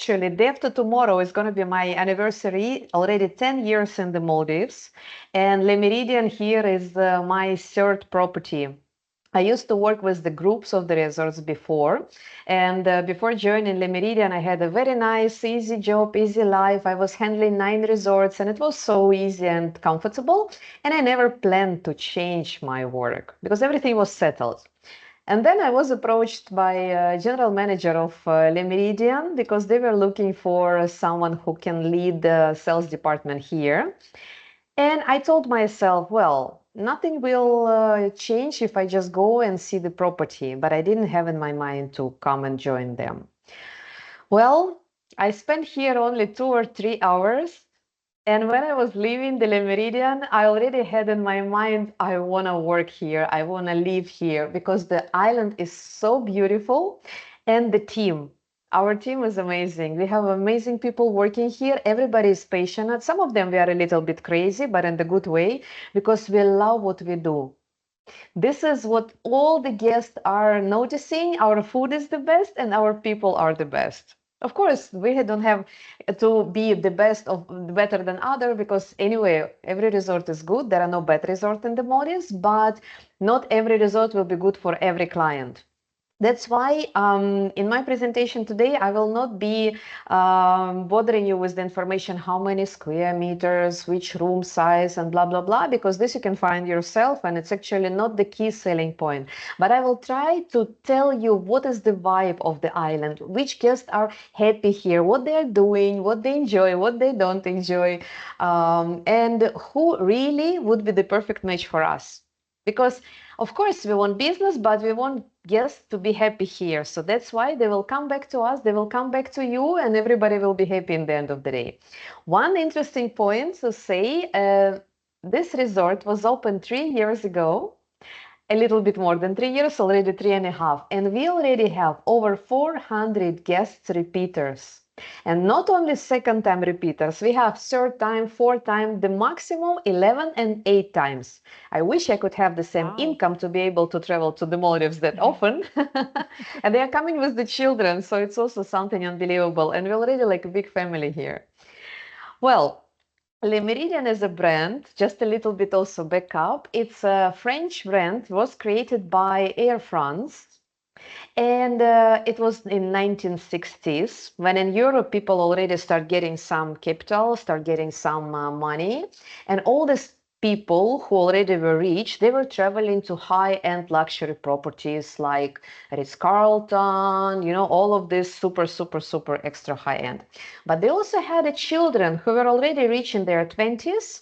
actually, day after tomorrow is going to be my anniversary, already 10 years in the Maldives. And Le Méridien here is my third property. I used to work with the groups of the resorts before, and before joining Le Méridien, I had a very nice, easy job, easy life. I was handling 9 resorts, and it was so easy and comfortable, and I never planned to change my work because everything was settled. And then I was approached by a general manager of Le Méridien because they were looking for someone who can lead the sales department here. And I told myself, well, nothing will change if I just go and see the property, but I didn't have in my mind to come and join them. Well, I spent here only 2 or 3 hours. And when I was leaving the Le Méridien, I already had in my mind, I want to work here. I want to live here because the island is so beautiful and the team. Our team is amazing. We have amazing people working here. Everybody is passionate. Some of them we are a little bit crazy, but in the good way, because we love what we do. This is what all the guests are noticing. Our food is the best and our people are the best. Of course, we don't have to be the best of better than other because anyway, every resort is good. There are no bad resorts in the Maldives, but not every resort will be good for every client. That's why in my presentation today, I will not be bothering you with the information, how many square meters, which room size, and blah, blah, blah, because this you can find yourself, and it's actually not the key selling point. But I will try to tell you what is the vibe of the island, which guests are happy here, what they're doing, what they enjoy, what they don't enjoy, and who really would be the perfect match for us. Because, of course, we want business, but we want guests to be happy here. So that's why they will come back to us, they will come back to you, and everybody will be happy in the end of the day. One interesting point to say, this resort was opened 3 years ago, a little bit more than 3 years, already 3.5. And we already have over 400 guests repeaters. And not only second time repeaters, we have third time, fourth time, the maximum 11 and 8 times. I wish I could have the same income to be able to travel to the Maldives that often. And they are coming with the children, so it's also something unbelievable. And we're already like a big family here. Well, Le Méridien is a brand, just a little bit also back up. It's a French brand, was created by Air France. And it was in 1960s when in Europe people already start getting some capital, start getting some money, and all these people who already were rich, they were traveling to high-end luxury properties like Ritz-Carlton, you know, all of this super, super, super extra high-end. But they also had children who were already rich in their 20s,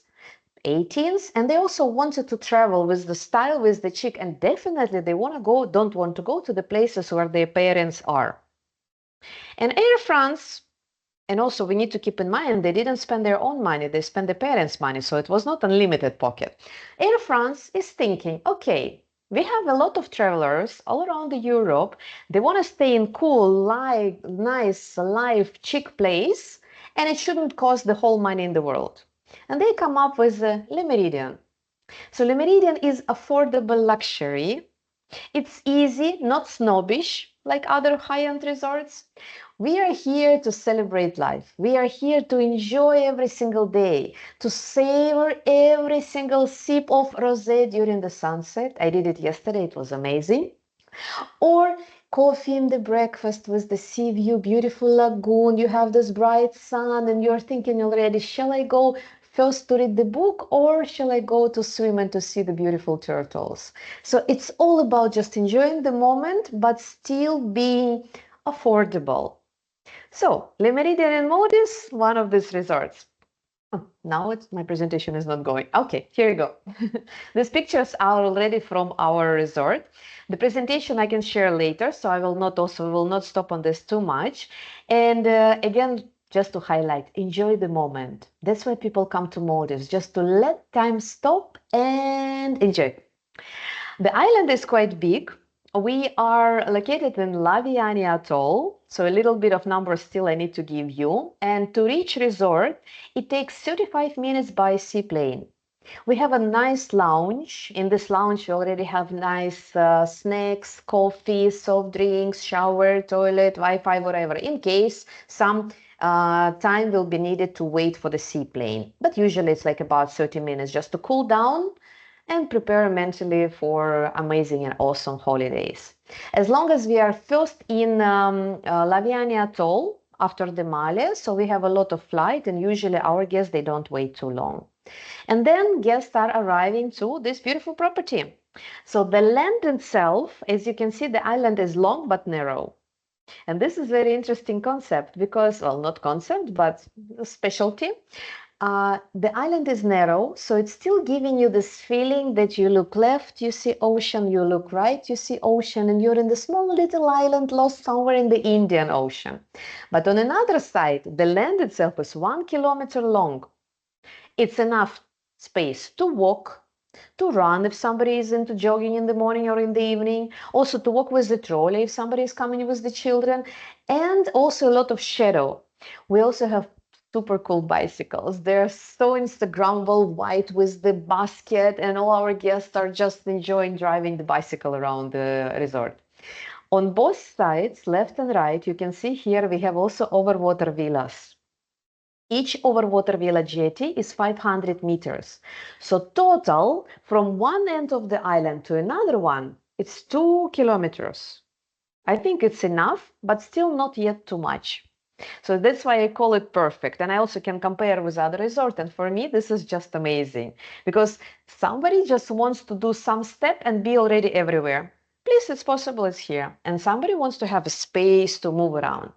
18s, and they also wanted to travel with the style, with the chic, and definitely they don't want to go to the places where their parents are. And Air France, and also we need to keep in mind, they didn't spend their own money, they spent the parents' money, so it was not unlimited pocket. Air France is thinking, okay, we have a lot of travelers all around Europe, they want to stay in cool, nice, live, chic place, and it shouldn't cost the whole money in the world. And they come up with Le Méridien. So Le Méridien is affordable luxury. It's easy, not snobbish like other high-end resorts. We are here to celebrate life. We are here to enjoy every single day, to savor every single sip of rosé during the sunset. I did it yesterday, it was amazing. Or coffee in the breakfast with the sea view, beautiful lagoon, you have this bright sun and you're thinking already, shall I go first to read the book or shall I go to swim and to see the beautiful turtles? So it's all about just enjoying the moment, but still being affordable. So Le Méridien in Maldives, one of these resorts. Oh, now my presentation is not going. Okay, here you go. These pictures are already from our resort. The presentation I can share later, so I will not stop on this too much. And again, just to highlight, enjoy the moment. That's why people come to Maldives, just to let time stop and enjoy. The island is quite big. We are located in Laviani Atoll, so a little bit of numbers still I need to give you. And to reach resort, it takes 35 minutes by seaplane. We have a nice lounge. In this lounge, we already have nice snacks, coffee, soft drinks, shower, toilet, Wi-Fi, whatever, in case some time will be needed to wait for the seaplane. But usually it's like about 30 minutes just to cool down and prepare mentally for amazing and awesome holidays. As long as we are first in Laviani Atoll after the Male, so we have a lot of flight, and usually our guests, they don't wait too long. And then guests are arriving to this beautiful property. So the land itself, as you can see, the island is long but narrow. And this is very interesting concept because, well, not concept, but specialty. The island is narrow, so it's still giving you this feeling that you look left, you see ocean, you look right, you see ocean, and you're in the small little island lost somewhere in the Indian Ocean. But on another side, the land itself is 1 kilometer long. It's enough space to walk, to run if somebody is into jogging in the morning or in the evening, also to walk with the trolley if somebody is coming with the children, and also a lot of shadow. We also have super cool bicycles. They're so Instagrammable, white with the basket, and all our guests are just enjoying driving the bicycle around the resort. On both sides, left and right, you can see here we have also overwater villas. Each overwater villa jetty is 500 meters. So total, from one end of the island to another one, it's 2 kilometers. I think it's enough, but still not yet too much. So that's why I call it perfect. And I also can compare with other resorts. And for me, this is just amazing because somebody just wants to do some step and be already everywhere. Please, it's possible, it's here. And somebody wants to have a space to move around.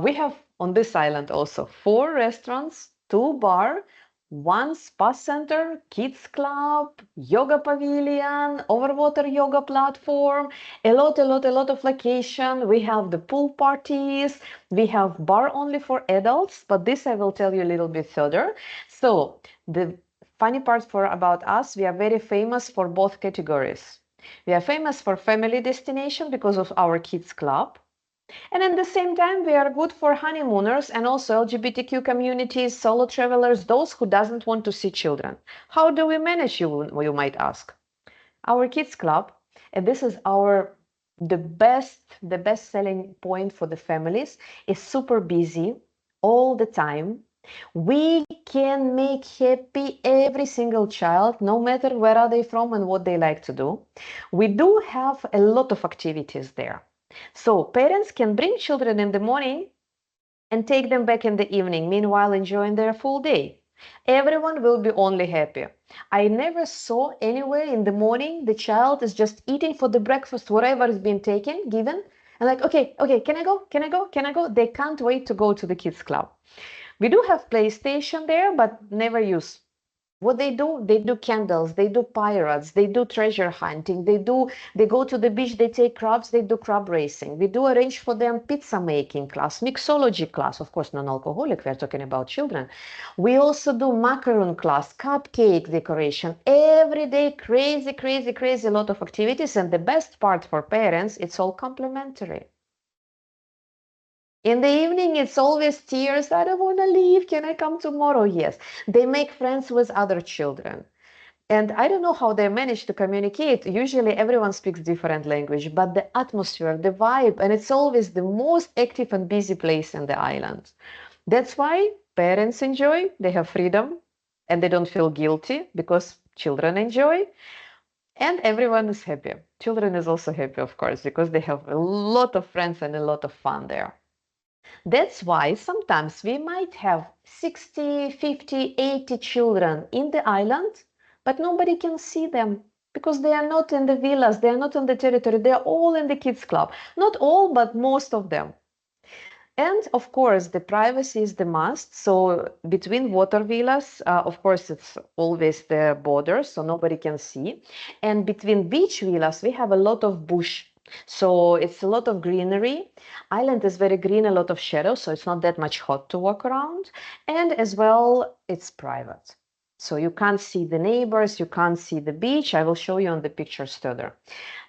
We have on this island also 4 restaurants, 2 bars, 1 spa center, kids club, yoga pavilion, overwater yoga platform, a lot of location. We have the pool parties. We have bar only for adults, but this I will tell you a little bit further. So the funny part about us, we are very famous for both categories. We are famous for family destination because of our kids club. And at the same time, we are good for honeymooners and also LGBTQ communities, solo travelers, those who doesn't want to see children. How do we manage, you might ask? Our kids club, and this is the best selling point for the families, is super busy all the time. We can make happy every single child, no matter where are they from and what they like to do. We do have a lot of activities there. So parents can bring children in the morning and take them back in the evening, meanwhile enjoying their full day. Everyone will be only happy. I never saw anywhere in the morning the child is just eating for the breakfast, whatever is being given, and like, okay, can I go? They can't wait to go to the kids club. We do have PlayStation there, but never use. What they do candles, they do pirates, they do treasure hunting, they go to the beach, they take crabs, they do crab racing. We do arrange for them pizza making class, mixology class, of course non-alcoholic, we're talking about children. We also do macaron class, cupcake decoration, every day, crazy lot of activities. And the best part for parents, it's all complimentary. In the evening, it's always tears. I don't want to leave. Can I come tomorrow? Yes. They make friends with other children. And I don't know how they manage to communicate. Usually everyone speaks different language, but the atmosphere, the vibe, and it's always the most active and busy place in the island. That's why parents enjoy, they have freedom, and they don't feel guilty because children enjoy. And everyone is happy. Children is also happy, of course, because they have a lot of friends and a lot of fun there. That's why sometimes we might have 60, 50, 80 children in the island, but nobody can see them because they are not in the villas, they are not on the territory, they are all in the kids club. Not all, but most of them. And of course, the privacy is the must. So between water villas, of course, it's always the border, so nobody can see. And between beach villas, we have a lot of bush. So it's a lot of greenery. Island is very green, a lot of shadow, so it's not that much hot to walk around. And as well, it's private. So you can't see the neighbors, you can't see the beach. I will show you on the pictures further.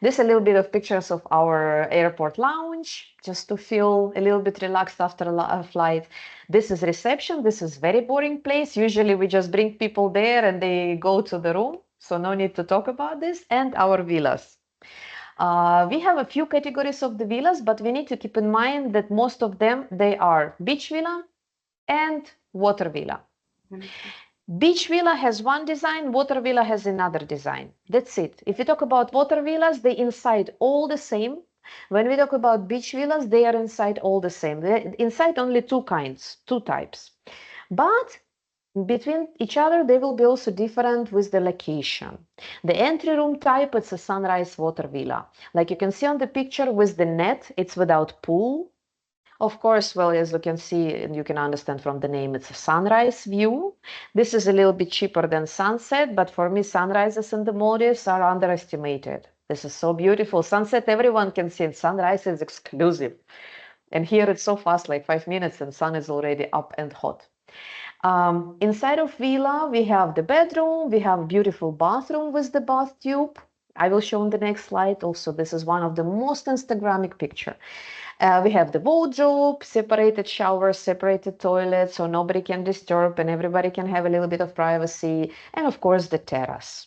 This is a little bit of pictures of our airport lounge, just to feel a little bit relaxed after a flight. This is reception. This is very boring place. Usually we just bring people there and they go to the room. So no need to talk about this. And our villas. We have a few categories of the villas, but we need to keep in mind that most of them, they are beach villa and water villa. Beach villa has one design, water villa has another design. That's it. If we talk about water villas, they inside all the same. When we talk about beach villas, they are inside all the same. They're inside only two types. But between each other, they will be also different with the location. The entry room type, it's a sunrise water villa. Like you can see on the picture with the net, it's without pool. Of course, well, as you can see, and you can understand from the name, it's a sunrise view. This is a little bit cheaper than sunset, but for me, sunrises in the Maldives are underestimated. This is so beautiful. Sunset, everyone can see, and sunrise is exclusive. And here it's so fast, like 5 minutes, and sun is already up and hot. Inside of villa, we have the bedroom, we have beautiful bathroom with the bath tube. I will show on the next slide. Also, this is one of the most Instagramic picture. We have the wardrobe, separated showers, separated toilets, so nobody can disturb and everybody can have a little bit of privacy. And of course, the terrace.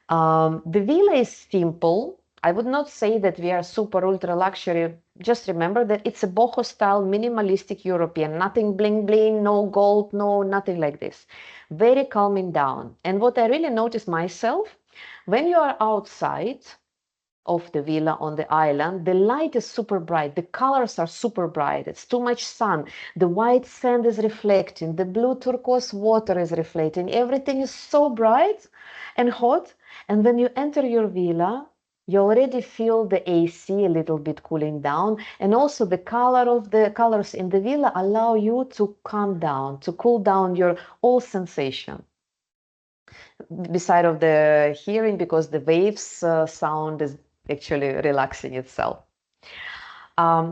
The villa is simple. I would not say that we are super ultra luxury. Just remember that it's a boho style, minimalistic European, nothing bling bling, no gold, no, nothing like this. Very calming down. And what I really noticed myself, when you are outside of the villa on the island, the light is super bright, the colors are super bright, it's too much sun, the white sand is reflecting, the blue turquoise water is reflecting, everything is so bright and hot. And when you enter your villa, you already feel the AC a little bit cooling down, and also the colors in the villa allow you to calm down, to cool down your all sensation. Beside of the hearing, because the waves sound is actually relaxing itself.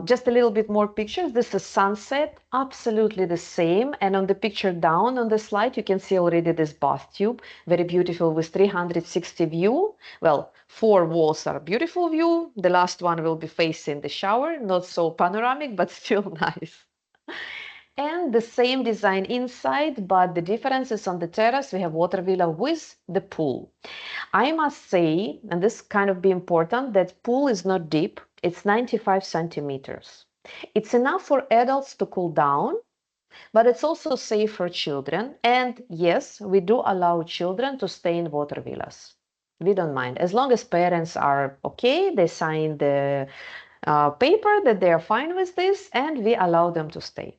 Just a little bit more pictures. This is sunset, absolutely the same. And on the picture down on the slide, you can see already this bath tube, very beautiful with 360 view. Well, 4 walls are beautiful view. The last one will be facing the shower, not so panoramic, but still nice. And the same design inside, but the difference is on the terrace, we have water villa with the pool. I must say, and this kind of be important, that pool is not deep. It's 95 centimeters. It's enough for adults to cool down, but it's also safe for children. And yes, we do allow children to stay in water villas. We don't mind. As long as parents are okay, they sign the paper that they are fine with this, and we allow them to stay.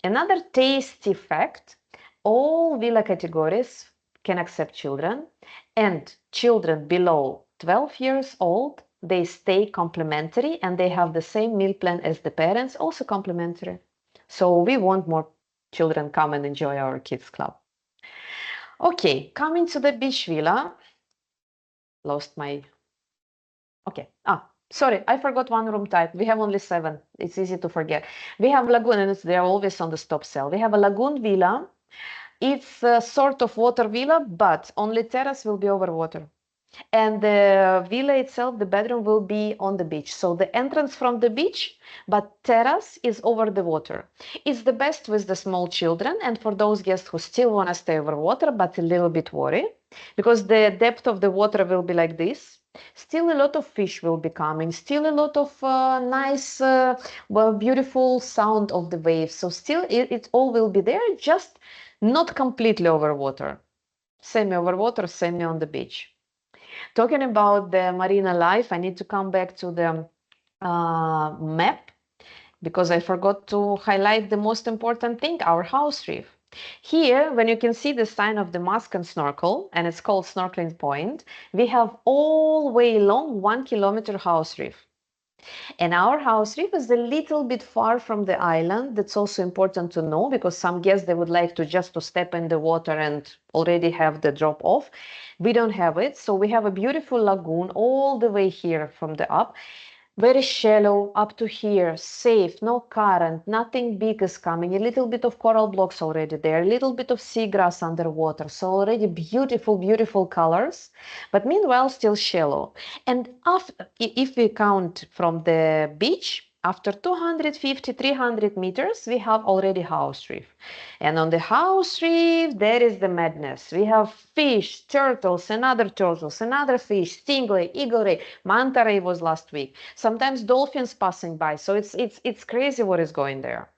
Another tasty fact, all villa categories can accept children, and children below 12 years old, they stay complimentary and they have the same meal plan as the parents, also complimentary. So we want more children come and enjoy our kids club. Okay, coming to the beach villa. Lost my... Okay, sorry, I forgot one room type. We have only 7. It's easy to forget. We have lagoon, and they're always on the stop sale. We have a lagoon villa. It's a sort of water villa, but only terrace will be over water. And the villa itself, the bedroom will be on the beach. So the entrance from the beach, but terrace is over the water. It's the best with the small children and for those guests who still want to stay over water, but a little bit worried, because the depth of the water will be like this. Still a lot of fish will be coming, still a lot of nice, beautiful sound of the waves. So still it all will be there, just not completely over water. Semi over water, semi on the beach. Talking about the marina life, I need to come back to the map, because I forgot to highlight the most important thing, our house reef. Here, when you can see the sign of the mask and snorkel, and it's called snorkeling point, we have all way long 1 kilometer house reef. And our house reef is a little bit far from the island. That's also important to know, because some guests, they would like to just to step in the water and already have the drop off. We don't have it. So we have a beautiful lagoon all the way here from the up. Very shallow up to here, safe, no current, nothing big is coming, a little bit of coral blocks already there, a little bit of seagrass underwater, so already beautiful, beautiful colors, but meanwhile still shallow. And after, if we count from the beach, after 250, 300 meters, we have already house reef. And on the house reef, there is the madness. We have fish, turtles, another fish, stingray, eagle ray, manta ray was last week. Sometimes dolphins passing by. So it's crazy what is going there.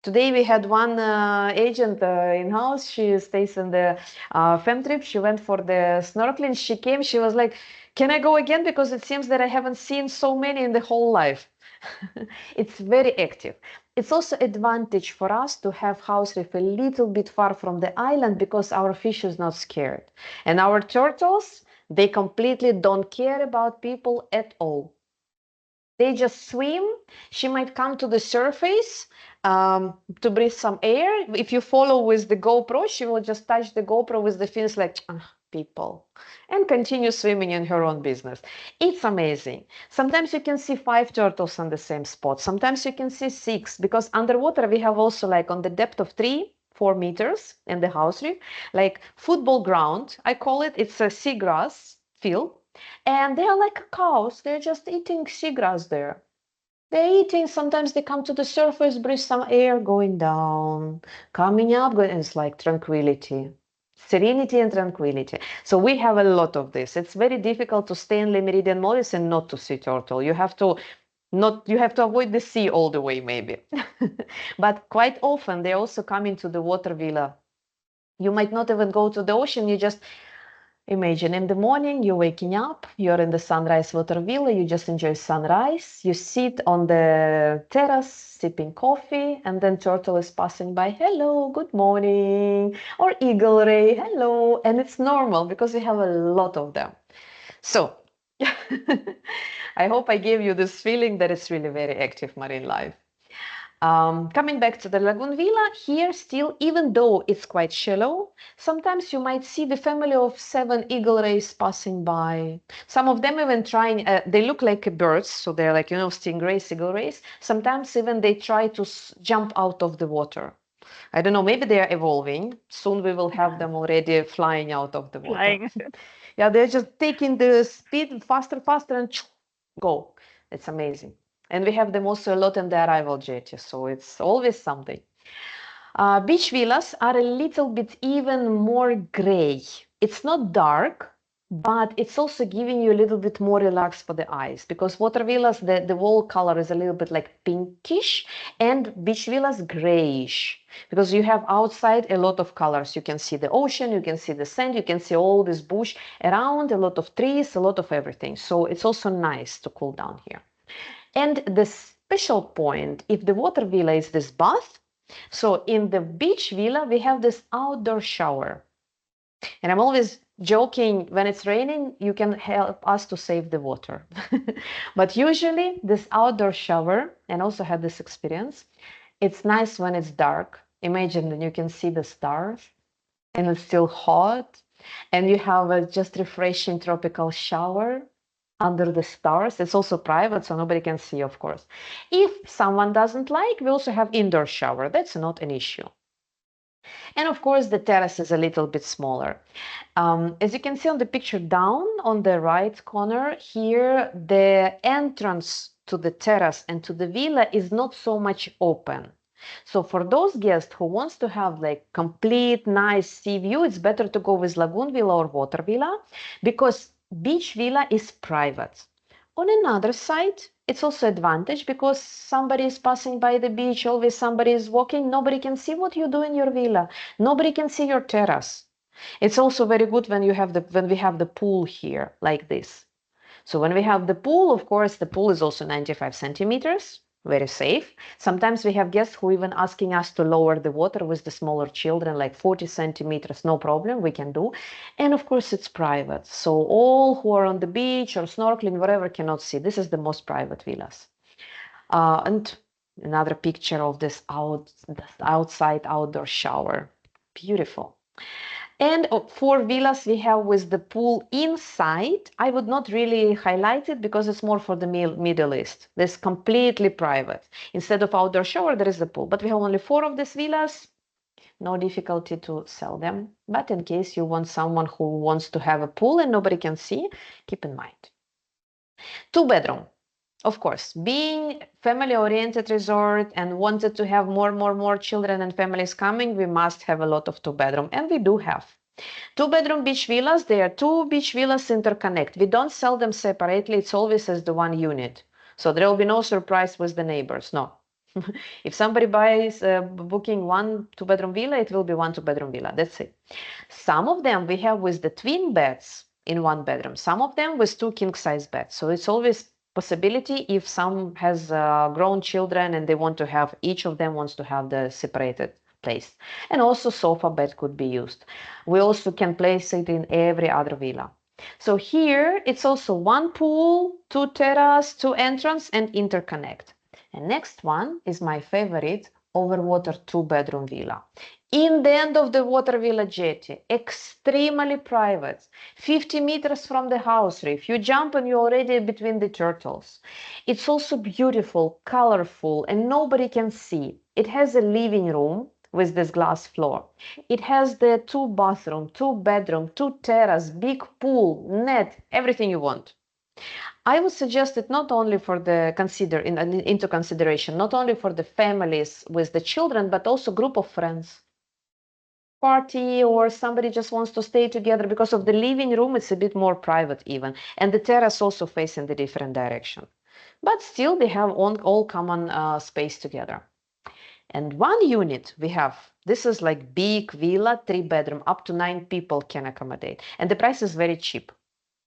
Today we had one agent in-house. She stays in the fem trip. She went for the snorkeling. She came. She was like, can I go again? Because it seems that I haven't seen so many in the whole life. It's very active. It's also advantage for us to have house reef a little bit far from the island because our fish is not scared. And our turtles, they completely don't care about people at all. They just swim. She might come to the surface to breathe some air. If you follow with the GoPro, she will just touch the GoPro with the fins like, people, and continue swimming in her own business. It's amazing. Sometimes you can see 5 turtles on the same spot. Sometimes you can see 6, because underwater we have also, like on the depth of 3-4 meters in the house reef, like football ground, I call it. It's a seagrass field. And they are like cows. They're just eating seagrass there. They're eating. Sometimes they come to the surface, breathe some air, going down, coming up, going, and it's like tranquility. Serenity and tranquility. So we have a lot of this. It's very difficult to stay in Méridien Maldives and not to see turtle. You have to avoid the sea all the way, maybe. But quite often they also come into the water villa. You might not even go to the ocean. You just imagine in the morning, you're waking up, you're in the sunrise water villa, you just enjoy sunrise, you sit on the terrace sipping coffee, and then turtle is passing by, hello, good morning, or eagle ray, hello, and it's normal because we have a lot of them. So I hope I gave you this feeling that it's really very active marine life. Coming back to the lagoon villa, here still, even though it's quite shallow, sometimes you might see the family of 7 eagle rays passing by. Some of them even trying, they look like birds, so they're like, stingrays, eagle rays. Sometimes even they try to jump out of the water. I don't know, maybe they are evolving. Soon we will have them already flying out of the water. Yeah, they're just taking the speed faster, and go. It's amazing. And we have them also a lot in the arrival jetty, so it's always something. Beach villas are a little bit even more gray. It's not dark, but it's also giving you a little bit more relaxed for the eyes, because water villas, the wall color is a little bit like pinkish, and beach villas grayish, because you have outside a lot of colors. You can see the ocean, you can see the sand, you can see all this bush around, a lot of trees, a lot of everything. So it's also nice to cool down here. And the special point, if the water villa is this bath, so in the beach villa, we have this outdoor shower. And I'm always joking, when it's raining, you can help us to save the water. But usually this outdoor shower, and also had this experience, it's nice when it's dark. Imagine that you can see the stars and it's still hot, and you have a just refreshing tropical shower under the stars. It's also private, so nobody can see, of course. If someone doesn't like, we also have indoor shower. That's not an issue. And of course, the terrace is a little bit smaller. As you can see on the picture down on the right corner here, the entrance to the terrace and to the villa is not so much open. So for those guests who wants to have like complete nice sea view, it's better to go with lagoon villa or water villa, because beach villa is private. On another side, it's also advantage because somebody is passing by the beach, always somebody is walking, nobody can see what you do in your villa. Nobody can see your terrace. It's also very good when we have the pool here like this. So when we have the pool, of course, the pool is also 95 centimeters. Very safe. Sometimes we have guests who even asking us to lower the water with the smaller children, like 40 centimeters, no problem, we can do. And of course it's private. So all who are on the beach or snorkeling, whatever, cannot see. This is the most private villas. And another picture of this outside outdoor shower. Beautiful. And 4 villas we have with the pool inside. I would not really highlight it because it's more for the Middle East. This completely private. Instead of outdoor shower, there is the pool. But we have only 4 of these villas. No difficulty to sell them. But in case you want someone who wants to have a pool and nobody can see, keep in mind. 2 bedroom. Of course, being family-oriented resort and wanted to have more children and families coming, we must have a lot of 2 bedroom, and we do have. 2 bedroom beach villas, they are 2 beach villas interconnect. We don't sell them separately, it's always as the one unit. So there will be no surprise with the neighbors, no. If somebody buys booking 1 2 bedroom villa, it will be 1 2 bedroom villa, that's it. Some of them we have with the twin beds in 1 bedroom, some of them with 2 king size beds. So it's always possibility if some has grown children and they want to have, each of them wants to have the separated place. And also sofa bed could be used. We also can place it in every other villa. So here it's also 1 pool, 2 terrace, 2 entrance and interconnect. And next one is my favorite, overwater 2 bedroom villa. In the end of the water villa jetty, extremely private, 50 meters from the house reef. You jump and you're already between the turtles. It's also beautiful, colorful, and nobody can see. It has a living room with this glass floor. It has the 2 bathroom, 2 bedroom, 2 terrace, big pool, net, everything you want. I would suggest it not only for the into consideration, not only for the families with the children, but also group of friends. Party or somebody just wants to stay together because of the living room, it's a bit more private even. And the terrace also facing the different direction. But still they have all common space together. And 1 unit we have, this is like big villa, 3 bedroom, up to 9 people can accommodate. And the price is very cheap,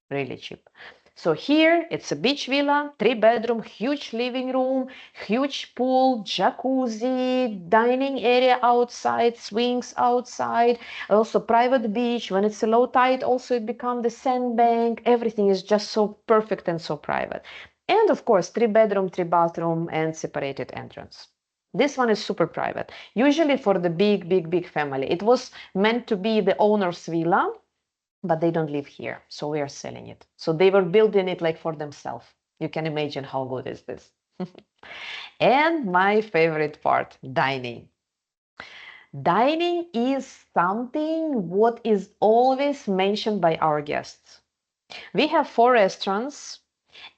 really cheap. So here it's a beach villa, 3 bedroom, huge living room, huge pool, jacuzzi, dining area outside, swings outside, also private beach. When it's a low tide, also it becomes the sandbank. Everything is just so perfect and so private. And of course, 3 bedroom, 3 bathroom and separated entrance. This one is super private, usually for the big family. It was meant to be the owner's villa, but they don't live here, so we are selling it. So they were building it like for themselves. You can imagine how good is this. And my favorite part, dining. Dining is something what is always mentioned by our guests. We have 4 restaurants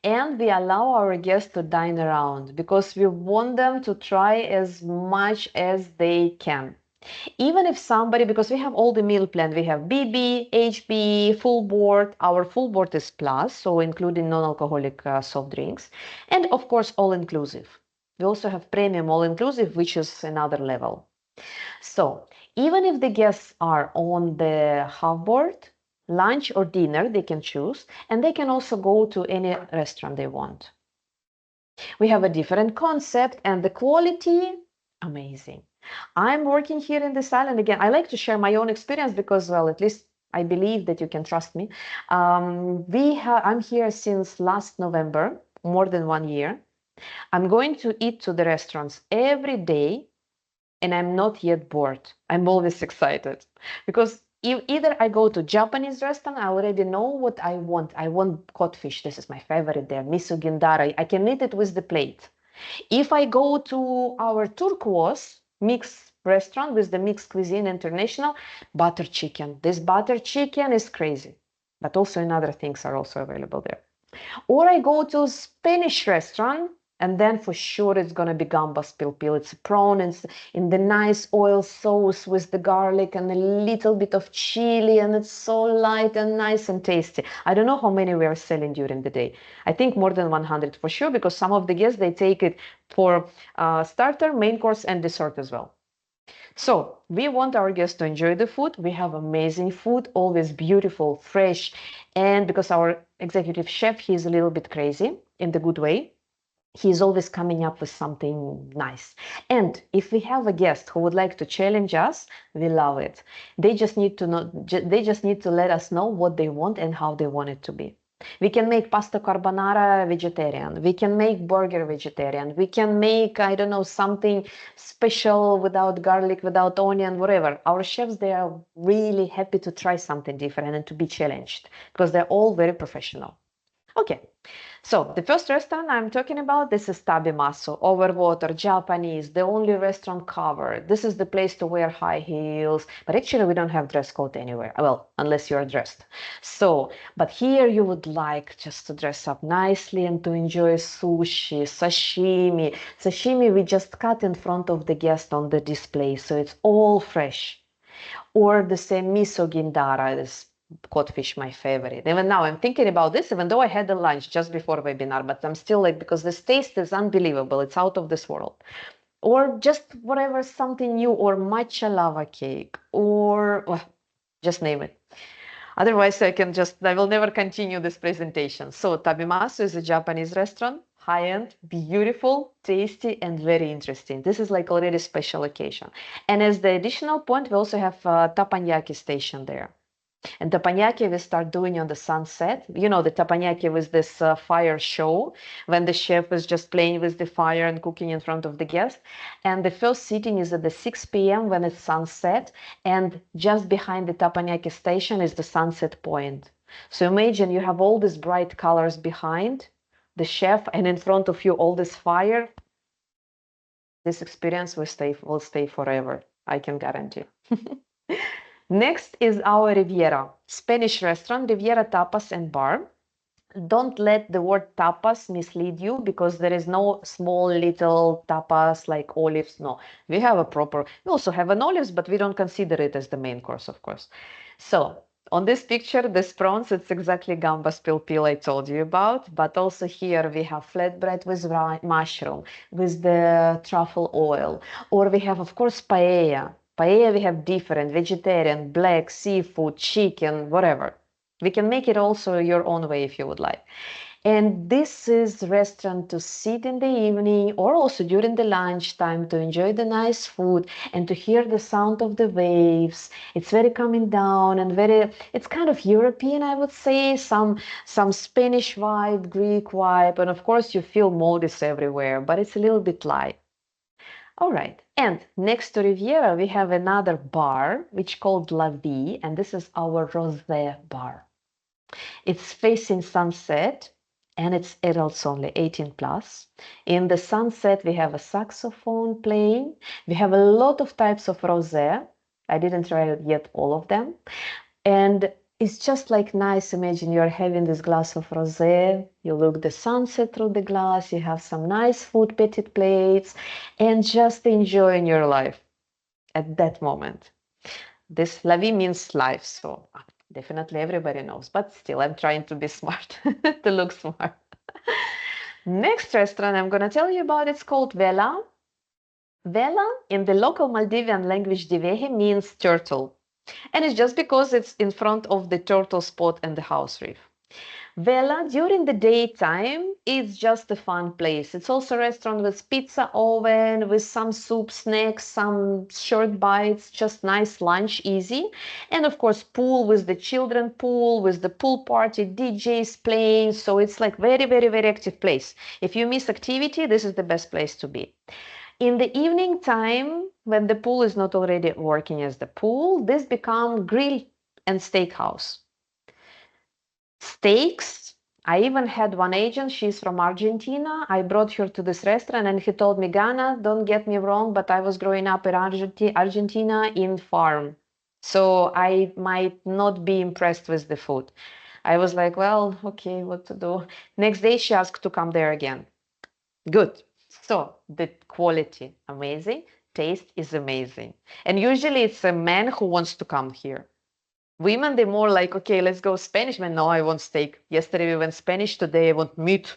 and we allow our guests to dine around because we want them to try as much as they can. Even if somebody, because we have all the meal plan, we have BB, HB, full board. Our full board is plus, so including non-alcoholic soft drinks, and of course all-inclusive. We also have premium all-inclusive, which is another level. So even if the guests are on the half board, lunch or dinner, they can choose, and they can also go to any restaurant they want. We have a different concept and the quality, amazing. I'm working here in this island. Again, I like to share my own experience because, well, at least I believe that you can trust me. I'm here since last November, more than 1 year. I'm going to eat to the restaurants every day and I'm not yet bored. I'm always excited because either I go to Japanese restaurant, I already know what I want. I want codfish. This is my favorite there. Miso gindara. I can eat it with the plate. If I go to our turquoise mixed restaurant with the mixed cuisine international, butter chicken. This butter chicken is crazy, but also in other things are also available there. Or I go to Spanish restaurant, and then for sure it's gonna be gambas pilpil. It's a prawn and in the nice oil sauce with the garlic and a little bit of chili, and it's so light and nice and tasty. I don't know how many we are selling during the day. I think more than 100 for sure, because some of the guests, they take it for starter, main course and dessert as well. So we want our guests to enjoy the food. We have amazing food, always beautiful, fresh. And because our executive chef, he's a little bit crazy in the good way. He's always coming up with something nice. And if we have a guest who would like to challenge us, we love it. They just need to know, they just need to let us know what they want and how they want it to be. We can make pasta carbonara vegetarian. We can make burger vegetarian. We can make, I don't know, something special without garlic, without onion, whatever. Our chefs, they are really happy to try something different and to be challenged because they're all very professional. Okay, so the first restaurant I'm talking about, this is Tabimasu, over water, Japanese, the only restaurant covered. This is the place to wear high heels, but actually we don't have dress code anywhere. Well, unless you're dressed. So, but here you would like just to dress up nicely and to enjoy sushi, sashimi. Sashimi we just cut in front of the guest on the display, so it's all fresh. Or the same miso gindara, this codfish, my favorite. Even now I'm thinking about this, even though I had the lunch just before webinar, but I'm still like, because this taste is unbelievable. It's out of this world. Or just whatever, something new, or matcha lava cake, or well, just name it. Otherwise, I will never continue this presentation. So Tabimasu is a Japanese restaurant, high-end, beautiful, tasty, and very interesting. This is like already special occasion. And as the additional point, we also have teppanyaki station there. And teppanyaki we start doing on the sunset. You know, the teppanyaki was this fire show when the chef is just playing with the fire and cooking in front of the guest. And the first sitting is at the 6 p.m. when it's sunset. And just behind the teppanyaki station is the sunset point. So imagine you have all these bright colors behind the chef and in front of you all this fire. This experience will stay forever. I can guarantee. Next is our Riviera, Spanish restaurant, Riviera Tapas and Bar. Don't let the word tapas mislead you, because there is no small little tapas like olives. No, we have we also have an olives, but we don't consider it as the main course, of course. So on this picture, this prawns, it's exactly gambas pil I told you about, but also here we have flatbread with mushroom, with the truffle oil, or we have, of course, paella. Paella we have different, vegetarian, black, seafood, chicken, whatever. We can make it also your own way if you would like. And this is restaurant to sit in the evening or also during the lunchtime to enjoy the nice food and to hear the sound of the waves. It's very calming down and it's kind of European, I would say, some Spanish vibe, Greek vibe, and of course you feel Maldives everywhere, but it's a little bit light. All right, and next to Riviera, we have another bar, which called La Vie, and this is our rosé bar. It's facing sunset, and it's adults only, 18 plus. In the sunset, we have a saxophone playing. We have a lot of types of rosé. I didn't try yet all of them. And it's just like nice. Imagine you're having this glass of rosé, you look the sunset through the glass, you have some nice food, petit plates, and just enjoying your life at that moment. This la vie means life, so definitely everybody knows, but still I'm trying to be smart, to look smart. Next restaurant I'm going to tell you about, it's called Vela. Vela in the local Maldivian language divehe means turtle. And it's just because it's in front of the turtle spot and the house reef. Vela, during the daytime, it's just a fun place. It's also a restaurant with pizza oven, with some soup, snacks, some short bites, just nice lunch, easy. And of course, pool with the children pool, with the pool party, DJs playing. So it's like very, very, very active place. If you miss activity, this is the best place to be. In the evening time, when the pool is not already working as the pool, this becomes grill and steakhouse. Steaks, I even had one agent, she's from Argentina. I brought her to this restaurant and he told me, Ganna, don't get me wrong, but I was growing up in Argentina in farm. So I might not be impressed with the food. I was like, well, okay, what to do? Next day she asked to come there again. Good. So the quality, amazing. Taste is amazing. And usually it's a man who wants to come here. Women, they're more like, okay, let's go Spanish. Man, no, I want steak. Yesterday we went Spanish, today I want meat.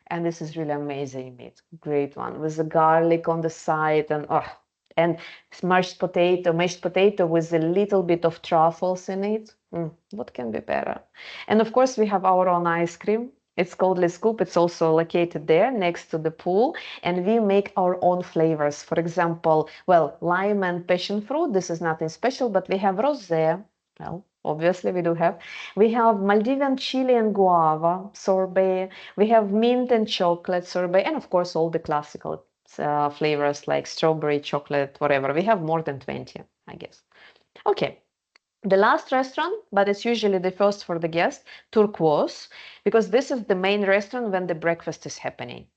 And this is really amazing meat. Great one. With the garlic on the side and mashed potato with a little bit of truffles in it. What can be better? And of course we have our own ice cream. It's called Le Scoop. It's also located there next to the pool. And we make our own flavors. For example, well, lime and passion fruit. This is nothing special, but we have rosé. Well, Obviously, we do have. We have Maldivian chili and guava sorbet. We have mint and chocolate sorbet, and of course, all the classical flavors like strawberry, chocolate, whatever. We have more than 20, I guess. Okay. The last restaurant, but it's usually the first for the guest, Turquoise, because this is the main restaurant when the breakfast is happening.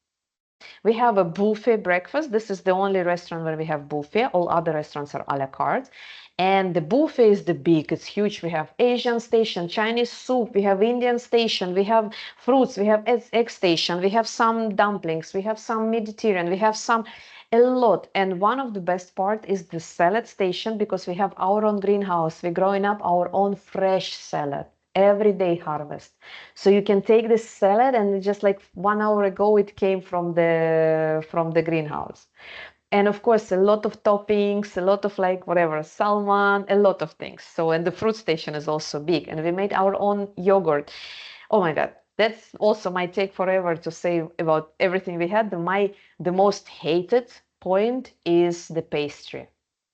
We have a buffet breakfast. This is the only restaurant where we have buffet. All other restaurants are a la carte. And the buffet is the big, it's huge. We have Asian station, Chinese soup, we have Indian station, we have fruits, we have egg station, we have some dumplings, we have some Mediterranean, we have a lot. And one of the best part is the salad station, because we have our own greenhouse. We're growing up our own fresh salad, everyday harvest. So you can take this salad, and just like 1 hour ago, it came from the greenhouse. And of course, a lot of toppings, a lot of like whatever, salmon, a lot of things. So, and the fruit station is also big. And we made our own yogurt. Oh my God, that's also my take forever to say about everything we had. The most hated point is the pastry.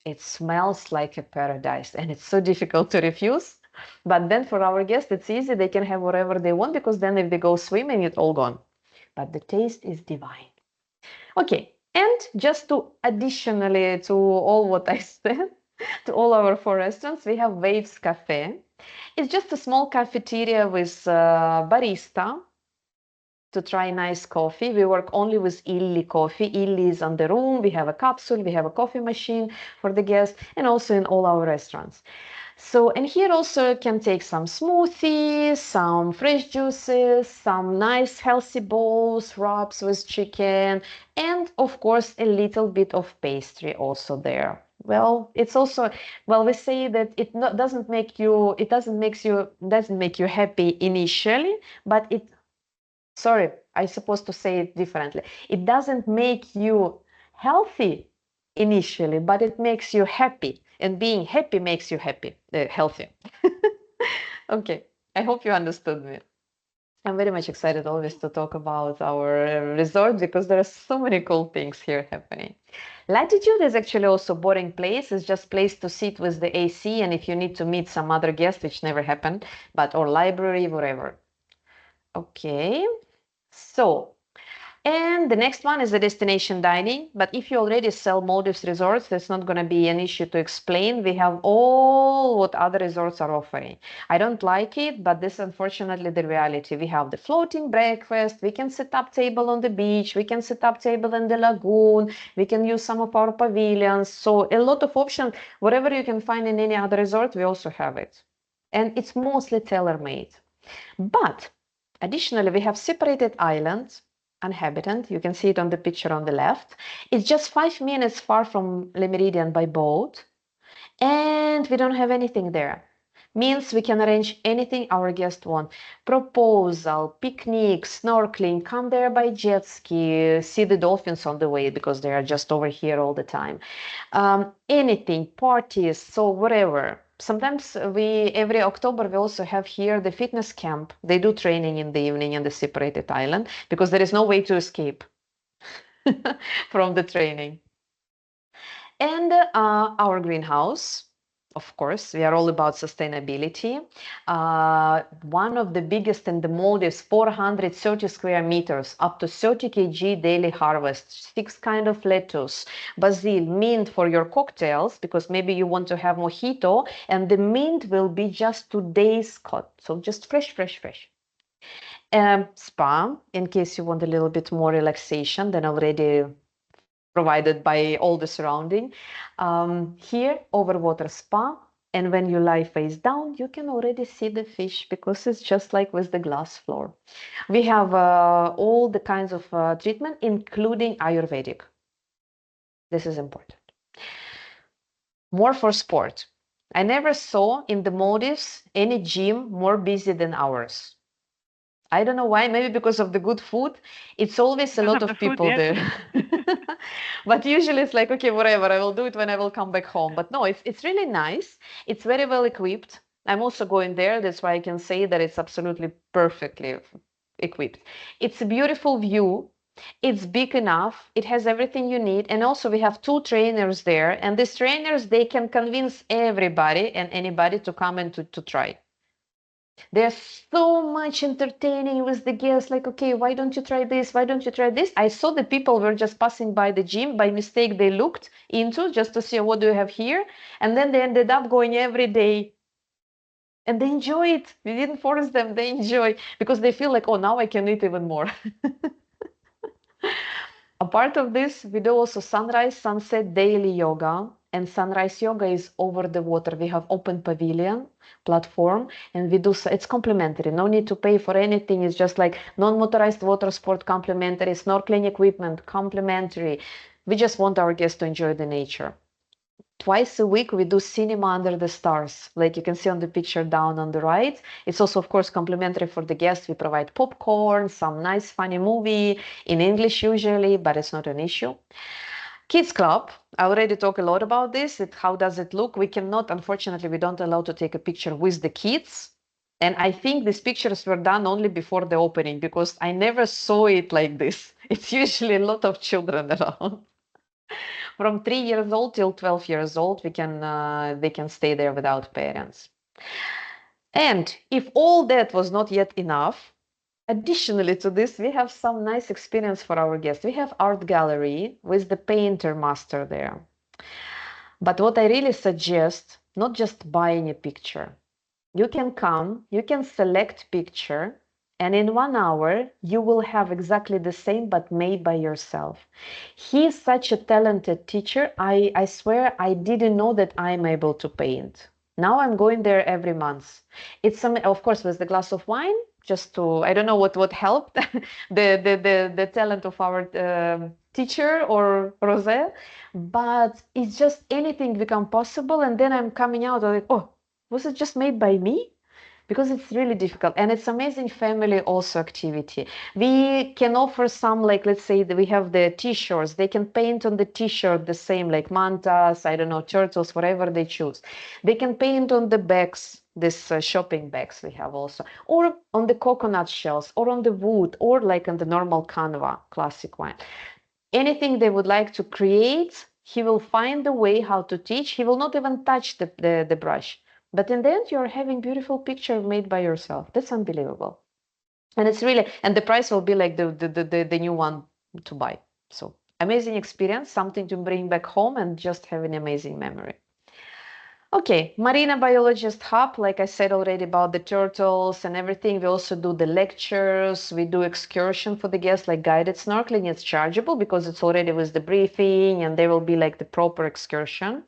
It smells like a paradise, and it's so difficult to refuse. But then for our guests, it's easy. They can have whatever they want, because then if they go swimming, it's all gone. But the taste is divine. Okay. And just to additionally to all what I said, to all our 4 restaurants, we have Waves Cafe. It's just a small cafeteria with barista to try nice coffee. We work only with Illy coffee. Illy is on the room. We have a capsule. We have a coffee machine for the guests, and also in all our restaurants. So, and here also you can take some smoothies, some fresh juices, some nice healthy bowls, wraps with chicken, and of course a little bit of pastry also there. Well, it's also, well, we say that it doesn't make you happy initially, but sorry, I'm supposed to say it differently. It doesn't make you healthy initially, but it makes you happy. And being happy makes you healthy. Okay, I hope you understood me. I'm very much excited always to talk about our resort, because there are so many cool things here happening. Latitude is actually also boring place. It's just place to sit with the AC, and if you need to meet some other guest, which never happened, or library, whatever. Okay, so, and the next one is the destination dining. But if you already sell Maldives resorts, that's not going to be an issue to explain. We have all what other resorts are offering. I don't like it, but this is unfortunately the reality. We have the floating breakfast. We can set up table on the beach. We can set up table in the lagoon. We can use some of our pavilions. So a lot of options. Whatever you can find in any other resort, we also have it. And it's mostly tailor-made. But additionally, we have separated islands, uninhabited. You can see it on the picture on the left. It's just 5 minutes far from Le Méridien by boat, and we don't have anything there. Means we can arrange anything our guests want. Proposal, picnic, snorkeling, come there by jet ski, see the dolphins on the way, because they are just over here all the time. Anything, parties, so whatever. Sometimes every October, we also have here the fitness camp. They do training in the evening in the separated island, because there is no way to escape from the training. And our greenhouse, of course, we are all about sustainability. One of the biggest in the Maldives, 430 square meters, up to 30 kg daily harvest, 6 kind of lettuce, basil, mint for your cocktails, because maybe you want to have mojito, and the mint will be just today's cut. So just fresh. Spa, in case you want a little bit more relaxation than already provided by all the surrounding. Here, overwater spa, and when you lie face down, you can already see the fish, because it's just like with the glass floor. We have all the kinds of treatment, including Ayurvedic. This is important. More for sport. I never saw in the Maldives any gym more busy than ours. I don't know why, maybe because of the good food. It's always a lot of people there. But usually it's like, okay, whatever, I will do it when I will come back home. But no, it's really nice. It's very well equipped. I'm also going there. That's why I can say that it's absolutely perfectly equipped. It's a beautiful view. It's big enough. It has everything you need. And also we have 2 trainers there. And these trainers, they can convince everybody and anybody to come and to try. There's so much entertaining with the guests, like, okay, why don't you try this? Why don't you try this? I saw the people were just passing by the gym. By mistake, they looked into just to see what do you have here. And then they ended up going every day. And they enjoy it. We didn't force them. They enjoy because they feel like, oh, now I can eat even more. A part of this, we do also sunrise, sunset, daily yoga. And sunrise yoga is over the water. We have open pavilion platform and we do, it's complimentary. No need to pay for anything. It's just like non-motorized water sport complimentary, snorkeling equipment complimentary. We just want our guests to enjoy the nature. Twice a week, we do cinema under the stars, like you can see on the picture down on the right. It's also, of course, complimentary for the guests. We provide popcorn, some nice, funny movie in English usually, but it's not an issue. Kids Club, I already talked a lot about this. How does it look? We cannot, unfortunately, we don't allow to take a picture with the kids. And I think these pictures were done only before the opening because I never saw it like this. It's usually a lot of children around. From 3 years old till 12 years old, they can stay there without parents. And if all that was not yet enough, additionally to this, we have some nice experience for our guests. We have art gallery with the painter master there. But what I really suggest, not just buying a picture. You can come, you can select picture, and in 1 hour, you will have exactly the same, but made by yourself. He is such a talented teacher. I swear I didn't know that I'm able to paint. Now I'm going there every month. It's some, of course, with the glass of wine, just to, I don't know what helped the talent of our teacher or Rosé, but it's just anything become possible. And then I'm coming out like, oh, was it just made by me? Because it's really difficult, and it's amazing family also activity. We can offer some, like, let's say that we have the t-shirts. They can paint on the t-shirt the same, like mantas, I don't know, turtles, whatever they choose. They can paint on the bags, this shopping bags we have also, or on the coconut shells, or on the wood, or like on the normal canva, classic one. Anything they would like to create, he will find the way how to teach. He will not even touch the brush. But in the end, you're having beautiful picture made by yourself. That's unbelievable. And it's really, and the price will be like the new one to buy. So amazing experience, something to bring back home and just have an amazing memory. Okay, Marina Biologist Hub, like I said already about the turtles and everything. We also do the lectures. We do excursion for the guests, like guided snorkeling. It's chargeable because it's already with the briefing, and there will be like the proper excursion.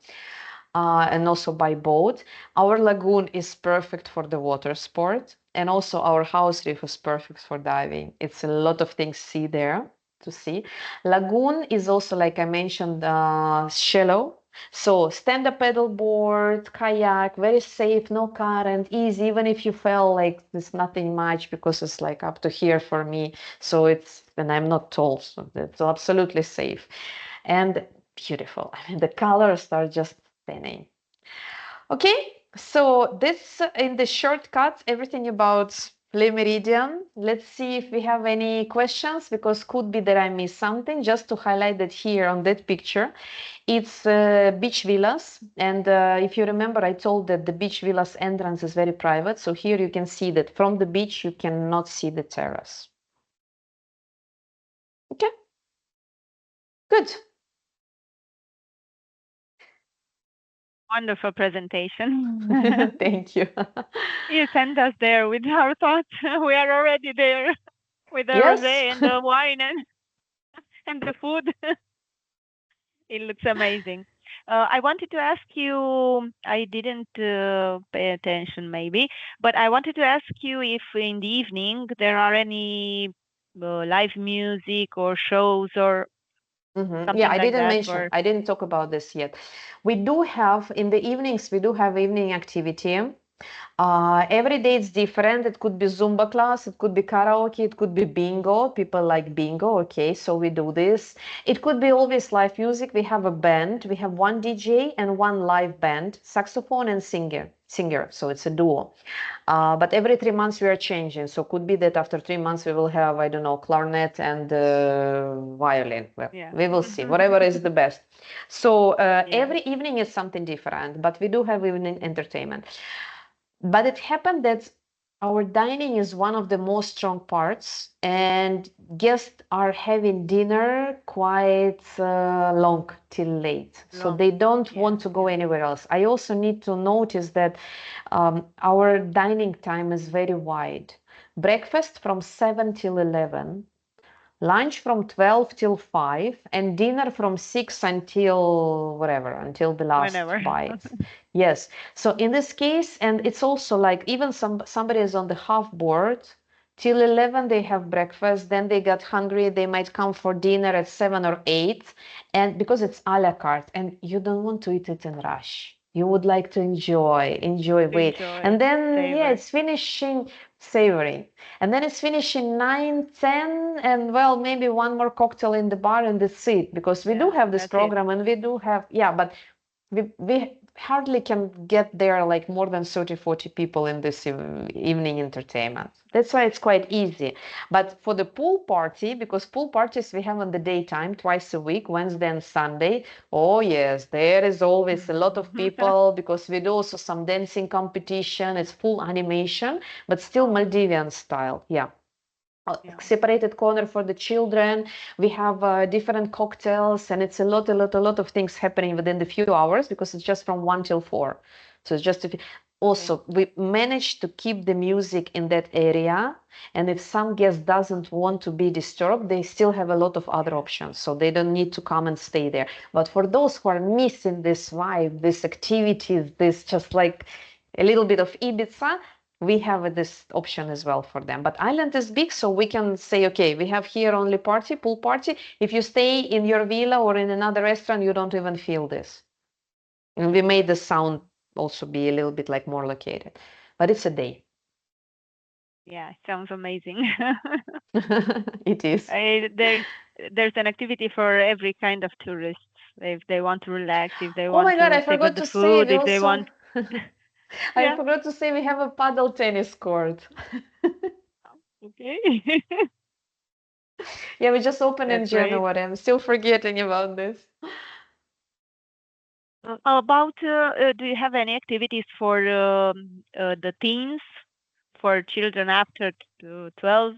And also by boat. Our lagoon is perfect for the water sport, and also our house reef is perfect for diving. It's a lot of things to see. Lagoon is also, like I mentioned, shallow. So stand-up paddleboard, kayak, very safe, no current, easy. Even if you fell, like there's nothing much because it's like up to here for me. So it's, and I'm not tall, so it's absolutely safe and beautiful. I mean, the colors are just stunning. Okay, so this in the shortcuts, everything about Le Méridien. Let's see if we have any questions, because could be that I missed something. Just to highlight that here on that picture, it's beach villas. And if you remember, I told that the beach villas entrance is very private. So here you can see that from the beach, you cannot see the terrace. Okay, good. Wonderful presentation. Thank you. You sent us there with our thoughts. We are already there with the rosé and the wine and the food. It looks amazing. I wanted to ask you, I didn't pay attention maybe, but I wanted to ask you if in the evening there are any live music or shows or something Yeah, I like didn't that, mention, I didn't talk about this yet. We do have, in the evenings, we do have evening activity. Every day it's different. It could be Zumba class, it could be karaoke, it could be bingo. People like bingo. Okay, so we do this. It could be always live music. We have a band. We have one DJ and one live band, saxophone and singer. So it's a duo. But every 3 months we are changing. So could be that after 3 months we will have, I don't know, clarinet and violin. Well, we will see. Whatever is the best. So every evening is something different. But we do have evening entertainment. But it happened that our dining is one of the most strong parts, and guests are having dinner quite long till late. So they don't want to go anywhere else. I also need to notice that our dining time is very wide. Breakfast from 7 till 11, lunch from 12 till 5, and dinner from 6 until whatever, until the last bite. Yes. So in this case, and it's also like even somebody is on the half board, till 11 they have breakfast, then they get hungry, they might come for dinner at 7 or 8, and because it's a la carte, and you don't want to eat it in rush. You would like to enjoy, wait. And then, it's finishing savoring. And then it's finishing 9, 10, and well, maybe one more cocktail in the bar and that's it. Because we do have this program and we do have, but we hardly can get there like more than 30, 40 people in this evening entertainment. That's why it's quite easy. But for the pool party, because pool parties we have in the daytime twice a week, Wednesday and Sunday. Oh yes, there is always a lot of people because we do also some dancing competition. It's full animation, but still Maldivian style. Separated corner for the children. We have different cocktails, and it's a lot of things happening within the few hours because it's just from 1 till 4. So it's just also we managed to keep the music in that area, and if some guest doesn't want to be disturbed, they still have a lot of other options, so they don't need to come and stay there. But for those who are missing this vibe, this activities, this just like a little bit of Ibiza, we have this option as well for them. But island is big, so we can say, okay, we have here only pool party. If you stay in your villa or in another restaurant, you don't even feel this. And we made the sound also be a little bit like more located, but it's a day. Yeah, it sounds amazing. It is. There's an activity for every kind of tourists. If they want to relax, if they want I to forgot the to food, say, if they want. I forgot to say we have a paddle tennis court. Okay. We just opened in January. I'm still forgetting about this. About, do you have any activities for the teens, for children after 12?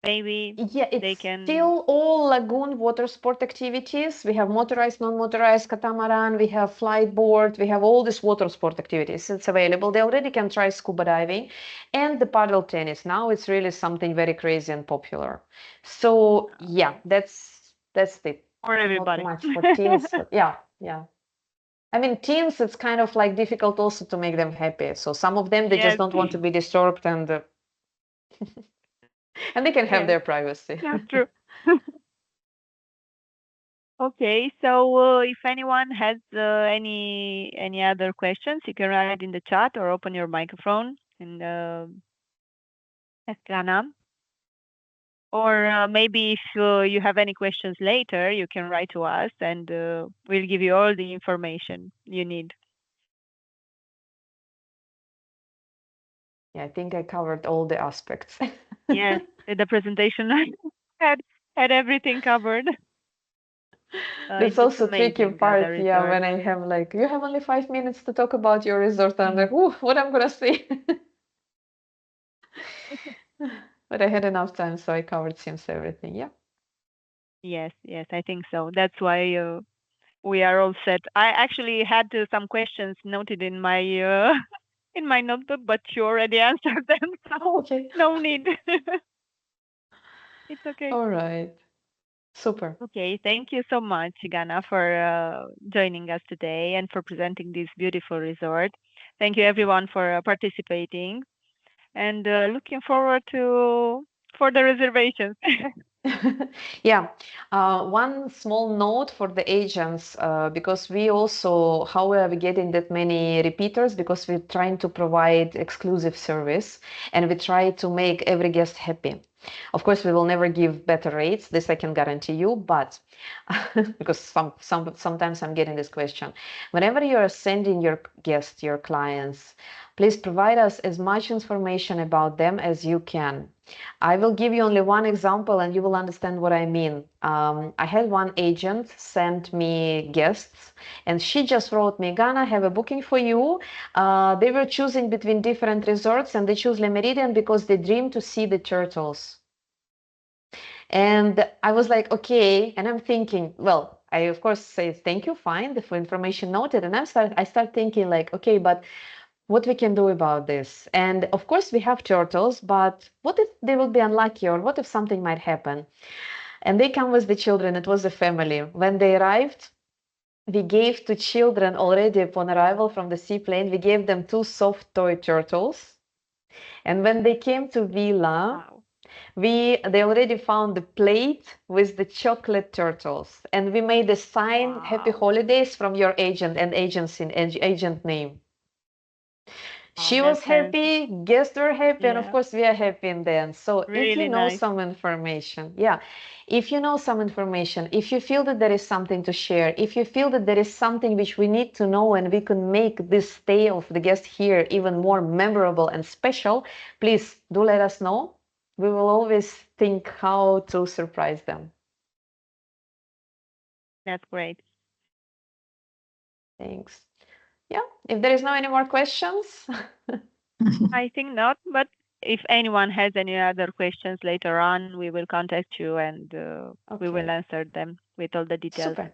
Maybe they can still all lagoon water sport activities. We have motorized, non-motorized, catamaran, we have flight board, we have all these water sport activities. It's available. They already can try scuba diving and the paddle tennis. Now it's really something very crazy and popular. So that's it. For everybody. Not much for teens, but I mean, teens, it's kind of like difficult also to make them happy. So some of them, they just don't want to be disturbed and and they can have their privacy. That's true. Okay, so if anyone has any other questions, you can write in the chat or open your microphone and ask Ganna. Or maybe if you have any questions later, you can write to us and we'll give you all the information you need. I think I covered all the aspects. Yes, the presentation had everything covered. It's also tricky part, when I have like, you have only 5 minutes to talk about your resort. I'm like, what I'm gonna say. But I had enough time, so I covered seems everything. Yes, I think so. That's why we are all set. I actually had some questions noted in my in my notebook, but you already answered them, so no need. It's okay. All right. Super. Okay, thank you so much, Ganna, for joining us today and for presenting this beautiful resort. Thank you everyone for participating, and looking forward for the reservations. Yeah, one small note for the agents, because we also, how are we getting that many repeaters? Because we're trying to provide exclusive service and we try to make every guest happy. Of course, we will never give better rates. This I can guarantee you, but because sometimes I'm getting this question. Whenever you are sending your guests, your clients, please provide us as much information about them as you can. I will give you only one example and you will understand what I mean. I had one agent send me guests and she just wrote me, Ganna, I have a booking for you. They were choosing between different resorts and they chose Le Méridien because they dream to see the turtles. And I was like, okay. And I'm thinking, well, I of course say thank you, fine, the information noted. And I start thinking like, okay, but what we can do about this? And of course we have turtles, but what if they will be unlucky, or what if something might happen? And they come with the children. It was a family. When they arrived, we gave to children already upon arrival from the seaplane, we gave them 2 soft toy turtles. And when they came to Villa, Wow. they already found the plate with the chocolate turtles, and we made a sign, Wow. Happy Holidays from your agent and agent name. She was happy, guests were happy, and of course we are happy in the end. So if you know some information, if you know some information, if you feel that there is something to share, if you feel that there is something which we need to know and we can make this stay of the guest here even more memorable and special, please do let us know. We will always think how to surprise them. That's great. Thanks. Yeah, if there is no any more questions. I think not, but if anyone has any other questions later on, we will contact you and we will answer them with all the details. Super.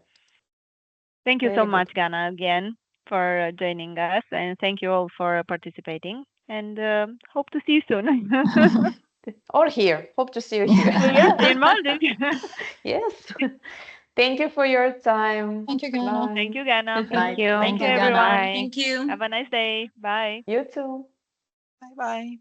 Thank you so much, Ganna, again for joining us, and thank you all for participating, and hope to see you soon. Or here. Hope to see you here. Yes, in Maldives. Yes. Thank you for your time. Thank you, Ganna. Thank you, Ganna. Thank you. Thank you, Ganna. everyone. Thank you. Have a nice day. Bye. You too. Bye-bye.